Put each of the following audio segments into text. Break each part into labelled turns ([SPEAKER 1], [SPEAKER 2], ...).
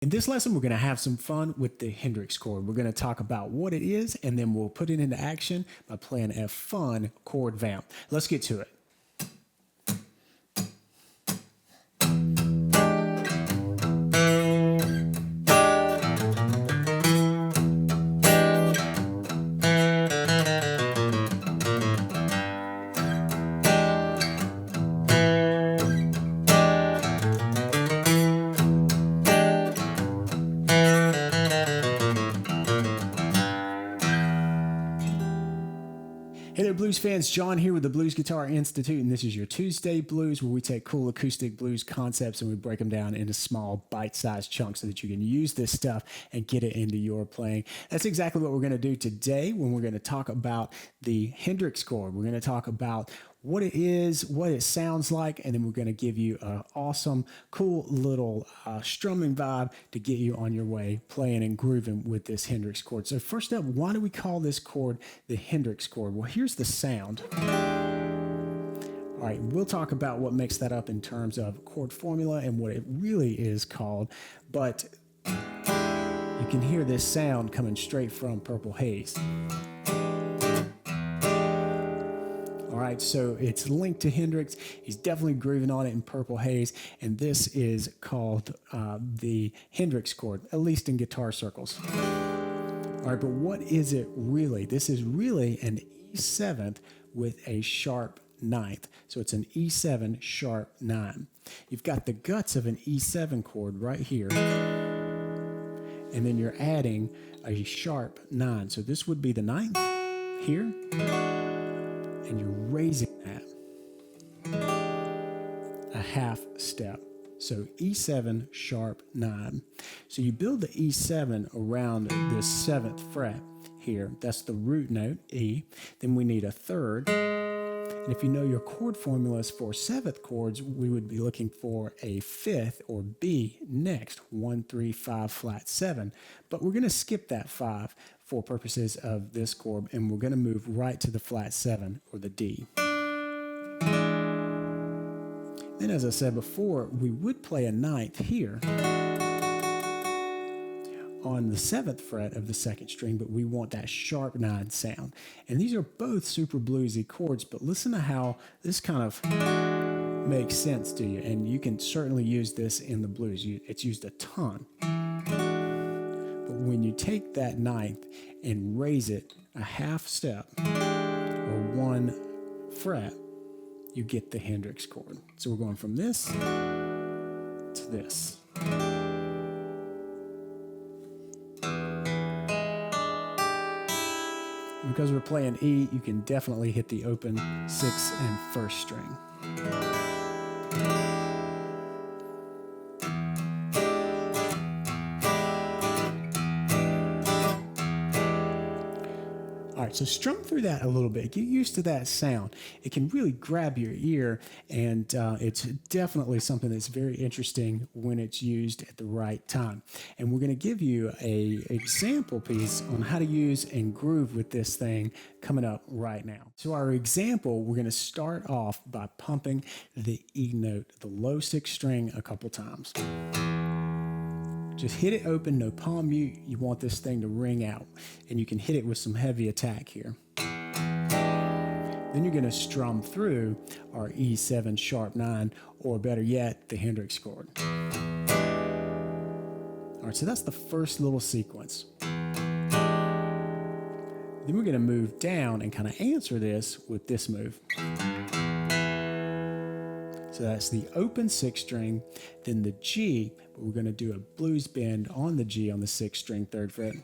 [SPEAKER 1] In this lesson, we're going to have some fun with the Hendrix chord. We're going to talk about what it is, and then we'll put it into action by playing a fun chord vamp. Let's get to it. Hey there, blues fans. John here with the Blues Guitar Institute, and this is your Tuesday Blues, where we take cool acoustic blues concepts and we break them down into small bite-sized chunks so that you can use this stuff and get it into your playing. That's exactly what we're going to do today when we're going to talk about the Hendrix chord. We're going to talk about what it is, what it sounds like, and then we're going to give you an awesome, cool little strumming vibe to get you on your way playing and grooving with this Hendrix chord. So first up, why do we call this chord the Hendrix chord? Well, here's the sound. All right, we'll talk about what makes that up in terms of chord formula and what it really is called, but you can hear this sound coming straight from Purple Haze. All right, so it's linked to Hendrix. He's definitely grooving on it in Purple Haze, and this is called the Hendrix chord, at least in guitar circles. All right, but what is it really? This is really an E7 with a sharp ninth. So it's an E7 sharp 9. You've got the guts of an E7 chord right here, and then you're adding a sharp 9. So this would be the ninth here, and you're raising that a half step. So E7 sharp 9. So you build the E7 around this 7th fret here. That's the root note, E. Then we need a third. And if you know your chord formulas for 7th chords, we would be looking for a 5th or B next, 1, 3, 5, flat 7. But we're going to skip that 5 for purposes of this chord, and we're going to move right to the flat 7 or the D. Then, as I said before, we would play a ninth here on the 7th fret of the 2nd string, but we want that sharp 9 sound. And these are both super bluesy chords, but listen to how this kind of makes sense to you. And you can certainly use this in the blues. It's used a ton. But when you take that ninth and raise it a half step or 1 fret, you get the Hendrix chord. So we're going from this to this. Because we're playing E, you can definitely hit the open 6th and 1st string. All right, so strum through that a little bit. Get used to that sound. It can really grab your ear, and it's definitely something that's very interesting when it's used at the right time. And we're going to give you an example piece on how to use and groove with this thing coming up right now. So our example, we're going to start off by pumping the E note, the low 6th string, a couple times. Just hit it open, no palm mute. You want this thing to ring out, and you can hit it with some heavy attack here. Then you're going to strum through our E7 sharp 9, or better yet, the Hendrix chord. All right, so that's the first little sequence. Then we're going to move down and kind of answer this with this move. So that's the open 6th string, then the G, but we're going to do a blues bend on the G on the 6th string, 3rd fret,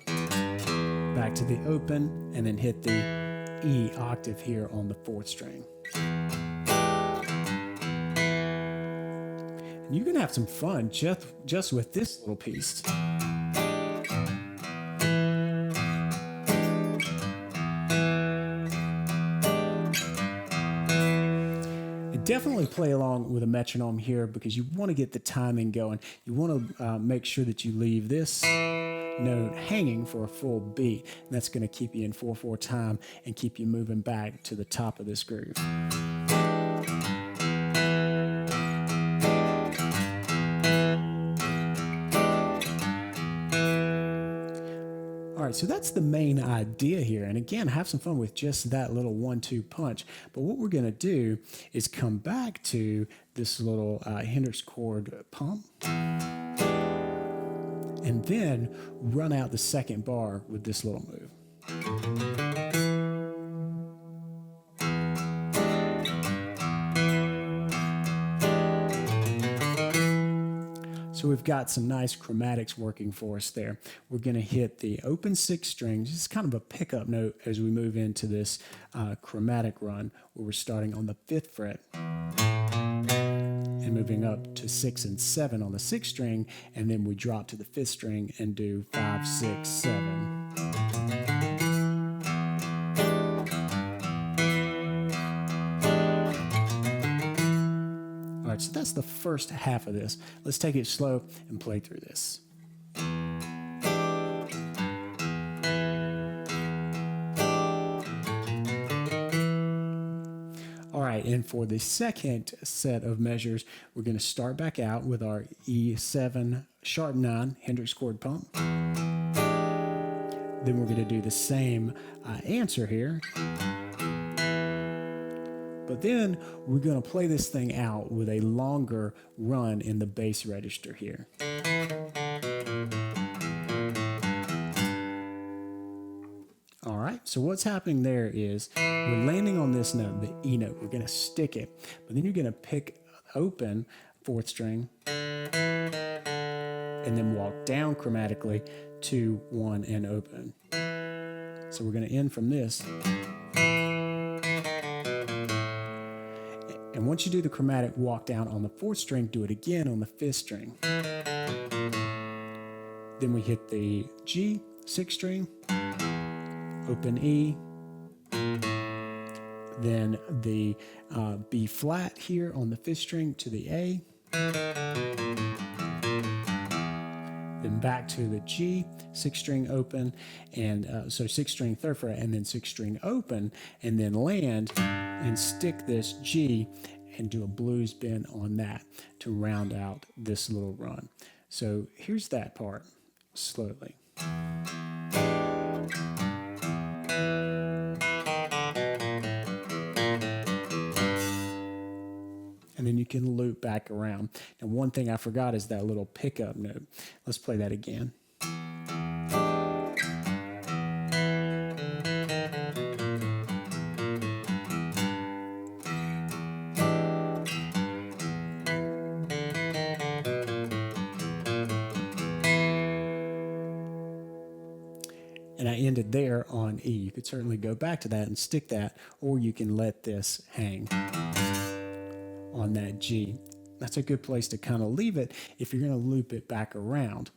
[SPEAKER 1] back to the open, and then hit the E octave here on the 4th string. And you can have some fun just with this little piece. Definitely play along with a metronome here because you want to get the timing going. You want to make sure that you leave this note hanging for a full beat. And that's going to keep you in 4/4 time and keep you moving back to the top of this groove. All right, so that's the main idea here. And again, have some fun with just that little 1-2 punch. But what we're going to do is come back to this little Hendrix Chord pump and then run out the second bar with this little move. So we've got some nice chromatics working for us there. We're going to hit the open 6th string, just kind of a pickup note as we move into this chromatic run, where we're starting on the 5th fret and moving up to 6 and 7 on the 6th string, and then we drop to the 5th string and do 5, 6, 7. All right, so that's the first half of this. Let's take it slow and play through this. All right, and for the second set of measures, we're going to start back out with our E7 sharp 9 Hendrix Chord pump. Then we're going to do the same answer here. But then we're going to play this thing out with a longer run in the bass register here. All right, so what's happening there is we're landing on this note, the E note. We're going to stick it, but then you're going to pick open 4th string and then walk down chromatically to 1 and open. So we're going to end from this. And once you do the chromatic walk down on the 4th string, do it again on the 5th string. Then we hit the G, 6th string, open E, then the B flat here on the 5th string to the A, then back to the G, 6th string open, and so 6th string 3rd fret, and then 6th string open, and then land and stick this G and do a blues bend on that to round out this little run. So here's that part slowly. And then you can loop back around. And one thing I forgot is that little pickup note. Let's play that again. And I ended there on E. You could certainly go back to that and stick that, or you can let this hang on that G. That's a good place to kind of leave it if you're going to loop it back around.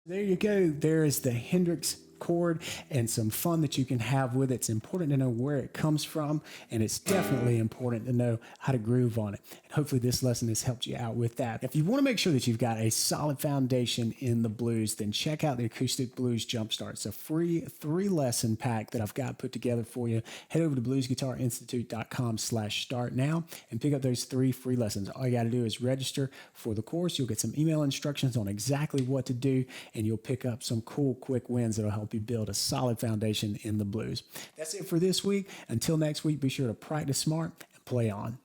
[SPEAKER 1] There you go. There is the Hendrix Chord and some fun that you can have with it. It's important to know where it comes from, and it's definitely important to know how to groove on it. And hopefully this lesson has helped you out with that. If you want to make sure that you've got a solid foundation in the blues, then check out the Acoustic Blues Jumpstart. It's a free 3-lesson pack that I've got put together for you. Head over to bluesguitarinstitute.com/start now and pick up those 3 free lessons. All you got to do is register for the course. You'll get some email instructions on exactly what to do, and you'll pick up some cool, quick wins that'll help you build a solid foundation in the blues. That's it for this week. Until next week, be sure to practice smart and play on.